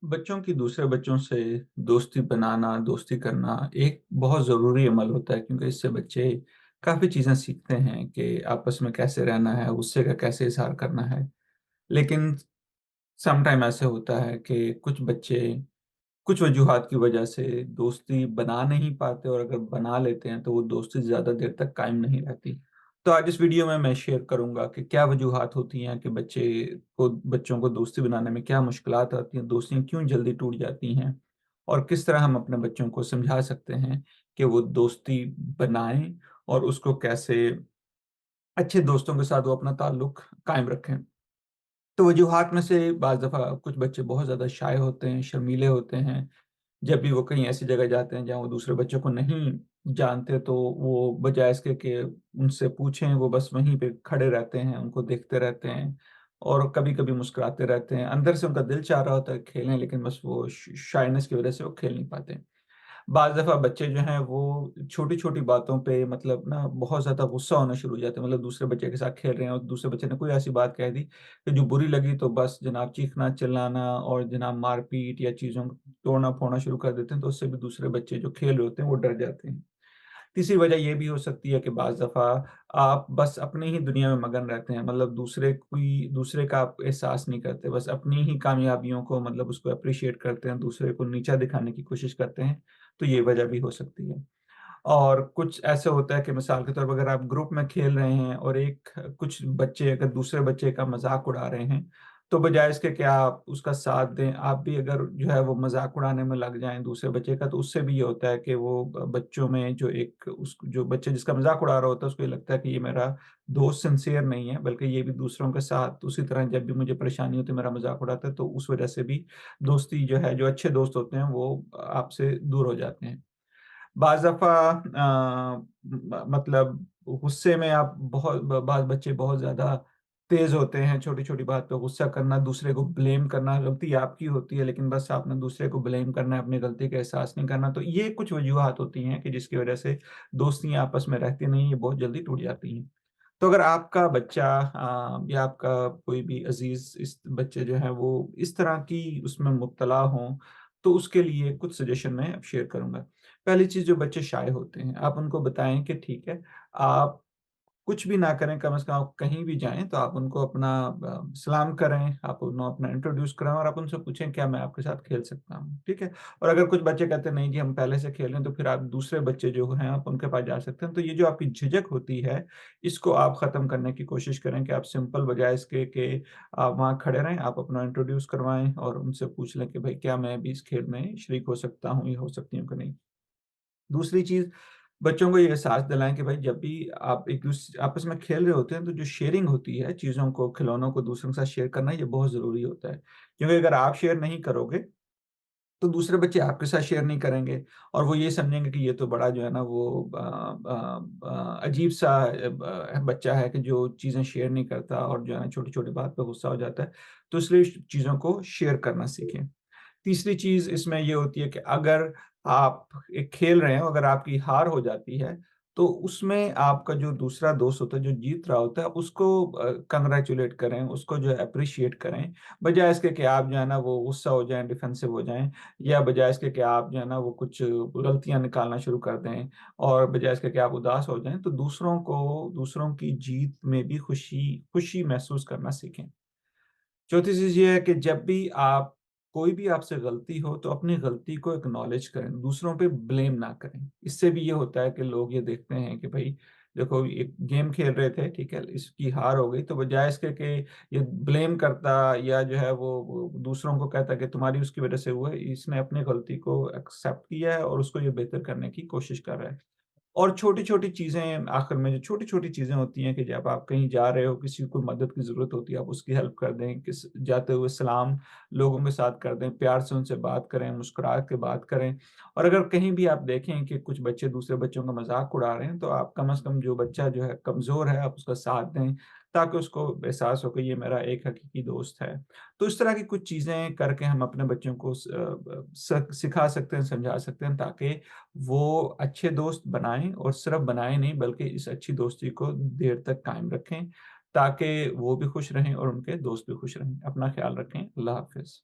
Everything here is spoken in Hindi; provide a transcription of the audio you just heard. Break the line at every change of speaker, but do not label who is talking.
बच्चों की दूसरे बच्चों से दोस्ती बनाना, दोस्ती करना एक बहुत ज़रूरी अमल होता है क्योंकि इससे बच्चे काफ़ी चीज़ें सीखते हैं कि आपस में कैसे रहना है, गुस्से का कैसे इज़हार करना है। लेकिन सम टाइम ऐसे होता है कि कुछ बच्चे कुछ वजूहात की वजह से दोस्ती बना नहीं पाते और अगर बना लेते हैं तो वो दोस्ती ज़्यादा देर तक कायम नहीं रहती। तो आज इस वीडियो में मैं शेयर करूँगा कि क्या वजूहात होती हैं कि बच्चों को दोस्ती बनाने में क्या मुश्किलात आती हैं, दोस्तियाँ क्यों जल्दी टूट जाती हैं और किस तरह हम अपने बच्चों को समझा सकते हैं कि वो दोस्ती बनाएँ और उसको कैसे अच्छे दोस्तों के साथ वो अपना ताल्लुक कायम रखें। तो वजूहात में से बाज़ दफ़ा कुछ बच्चे बहुत ज़्यादा शाय होते हैं, शर्मीले होते हैं। जब भी वो कहीं ऐसी जगह जाते हैं जहाँ वो दूसरे बच्चों को नहीं जानते तो वो बजाय इसके कि उनसे पूछें वो बस वहीं पे खड़े रहते हैं, उनको देखते रहते हैं और कभी-कभी मुस्कुराते रहते हैं। अंदर से उनका दिल चाह रहा होता है खेलें लेकिन बस वो शायनेस की वज़ह से वो खेल नहीं पाते। बाज़ दफ़ा बच्चे जो हैं वो छोटी-छोटी बातों पे मतलब ना बहुत ज़्यादा गुस्सा होना शुरू हो जाते हैं। मतलब दूसरे बच्चे के साथ खेल रहे हैं और दूसरे बच्चे ने कोई ऐसी बात कह दी कि जो बुरी लगी तो बस जनाब चीखना, चिल्लाना और जनाब मार-पीट या चीज़ों को तोड़ना-फोड़ना शुरू कर देते हैं, तो उससे भी दूसरे बच्चे जो खेल रहे होते हैं वो डर जाते हैं। तीसरी वजह ये भी हो सकती है कि बाज़ दफ़ा आप बस अपनी ही दुनिया में मगन रहते हैं, मतलब दूसरे का आप एहसास नहीं करते, बस अपनी ही कामयाबियों को मतलब उसको एप्रिशिएट करते हैं, दूसरे को नीचा दिखाने की कोशिश करते हैं, तो ये वजह भी हो सकती है। और कुछ ऐसे होता है कि मिसाल के तौर पर अगर आप ग्रुप में खेल रहे हैं और कुछ बच्चे अगर दूसरे बच्चे का मज़ाक उड़ा रहे हैं, तो बजाय इसके कि आप उसका साथ दें, आप भी अगर जो है वो मज़ाक उड़ाने में लग जाएँ दूसरे बच्चे का, तो उससे भी ये होता है कि वो बच्चों में जो बच्चे जिसका मज़ाक उड़ा रहा होता है, उसको ये लगता है कि ये मेरा दोस्त सिंसियर नहीं है, बल्कि ये भी दूसरों के साथ उसी तरह जब भी मुझे परेशानी होती है, मेरा मज़ाक उड़ाता है, तो उस वजह से भी दोस्ती जो है, जो अच्छे दोस्त होते हैं, वो आपसे दूर हो जाते हैं। बाज़ दफ़ा मतलब गुस्से में आप बहुत ब बाज़ बच्चे बहुत ज़्यादा तेज़ होते हैं, छोटी-छोटी बात पे गुस्सा करना, दूसरे को ब्लेम करना, गलती आपकी होती है लेकिन बस आपने दूसरे को ब्लेम करना है, अपनी गलती का एहसास नहीं करना। तो ये कुछ वजूहात होती हैं कि जिसकी वज़ह से दोस्तियाँ आपस में रहती नहीं, ये बहुत जल्दी टूट जाती हैं। तो अगर आपका बच्चा या आपका कोई भी अज़ीज़ इस बच्चे जो हैं वो इस तरह की उसमें मुब्तला हों, तो उसके लिए कुछ सजेशन मैं अब शेयर करूँगा। पहली चीज़ जो बच्चे शाय होते हैं, आप उनको बताएँ कि ठीक है, आप कुछ भी ना करें, कम से कम आप कहीं भी जाएँ तो आप उनको अपना सलाम करें, आप उन्हें अपना इंट्रोड्यूस कराएँ और आप उनसे पूछें क्या मैं आपके साथ खेल सकता हूँ, ठीक है? और अगर कुछ बच्चे कहते हैं नहीं जी हम पहले से खेलें तो फिर आप दूसरे बच्चे जो हैं आप उनके पास जा सकते हैं। तो ये जो आपकी झिझक होती है, इसको आप ख़त्म करने की कोशिश करें कि आप सिंपल बजाए इसके कि आप वहाँ खड़े रहें, आप अपना इंट्रोड्यूस करवाएँ और उनसे पूछ लें कि भाई क्या मैं भी इस खेल में शरीक हो सकता हूँ या हो सकती हूँ कि नहीं? दूसरी चीज़, बच्चों को ये एहसास दिलाएँ कि भाई जब भी आप आपस में खेल रहे होते हैं, तो जो शेयरिंग होती है, चीज़ों को, खिलौनों को दूसरों के साथ शेयर करना, ये बहुत ज़रूरी होता है। क्योंकि अगर आप शेयर नहीं करोगे, तो दूसरे बच्चे आपके साथ शेयर नहीं करेंगे और वो ये समझेंगे कि ये तो बड़ा जो है ना वो अजीब-सा बच्चा है कि जो चीज़ें शेयर नहीं करता और जो है ना छोटी-छोटी बात पे गुस्सा हो जाता है। तो इसलिए चीज़ों को शेयर करना सीखें। तीसरी चीज़ इसमें ये होती है कि अगर आप एक खेल रहे हो, अगर आपकी हार हो जाती है, तो उसमें आपका जो दूसरा दोस्त होता है, जो जीत रहा होता है, उसको कांग्रेचुलेट करें, उसको जो है एप्रिशिएट करें। बजाए इसके कि आप जो है ना वो गुस्सा हो जाएँ, डिफेंसिव हो जाएँ या बजाए इसके कि आप जो है ना वो कुछ गलतियाँ निकालना शुरू कर दें और बजाए इसके कि आप उदास हो जाएँ, तो दूसरों की जीत में भी खुशी महसूस करना सीखें। चौथी चीज़ ये है कि जब भी आप कोई भी आपसे गलती हो तो अपनी गलती को एक्नॉलेज करें, दूसरों पे ब्लेम ना करें। इससे भी ये होता है कि लोग ये देखते हैं कि भई देखो एक गेम खेल रहे थे, ठीक है? इसकी हार हो गई तो बजाय इसके कि ये ब्लेम करता या जो है वो दूसरों को कहता कि तुम्हारी उसकी वज़ह से हुआ है, इसने अपनी गलती को एक्सेप्ट किया है और उसको ये बेहतर करने की कोशिश कर रहा है। और छोटी-छोटी चीज़ें आखिर में जो छोटी-छोटी चीज़ें होती हैं कि जब आप कहीं जा रहे हो, किसी को मदद की ज़रूरत होती है, आप उसकी हेल्प कर दें, जाते हुए सलाम लोगों के साथ कर दें, प्यार से उनसे बात करें, मुस्कुरा के बात करें। और अगर कहीं भी आप देखें कि कुछ बच्चे दूसरे बच्चों का मज़ाक उड़ा रहे हैं, तो आप कम से कम जो बच्चा जो है कमज़ोर है, आप उसका साथ दें, ताकि उसको एहसास हो कि ये मेरा एक हकीकी दोस्त है। तो इस तरह की कुछ चीज़ें करके हम अपने बच्चों को सिखा सकते हैं, समझा सकते हैं ताकि वो अच्छे दोस्त बनाएँ और सिर्फ़ बनाएँ नहीं बल्कि इस अच्छी दोस्ती को देर तक कायम रखें, ताकि वो भी खुश रहें और उनके दोस्त भी खुश रहें। अपना ख़्याल रखें। अल्लाह हाफ़िज़।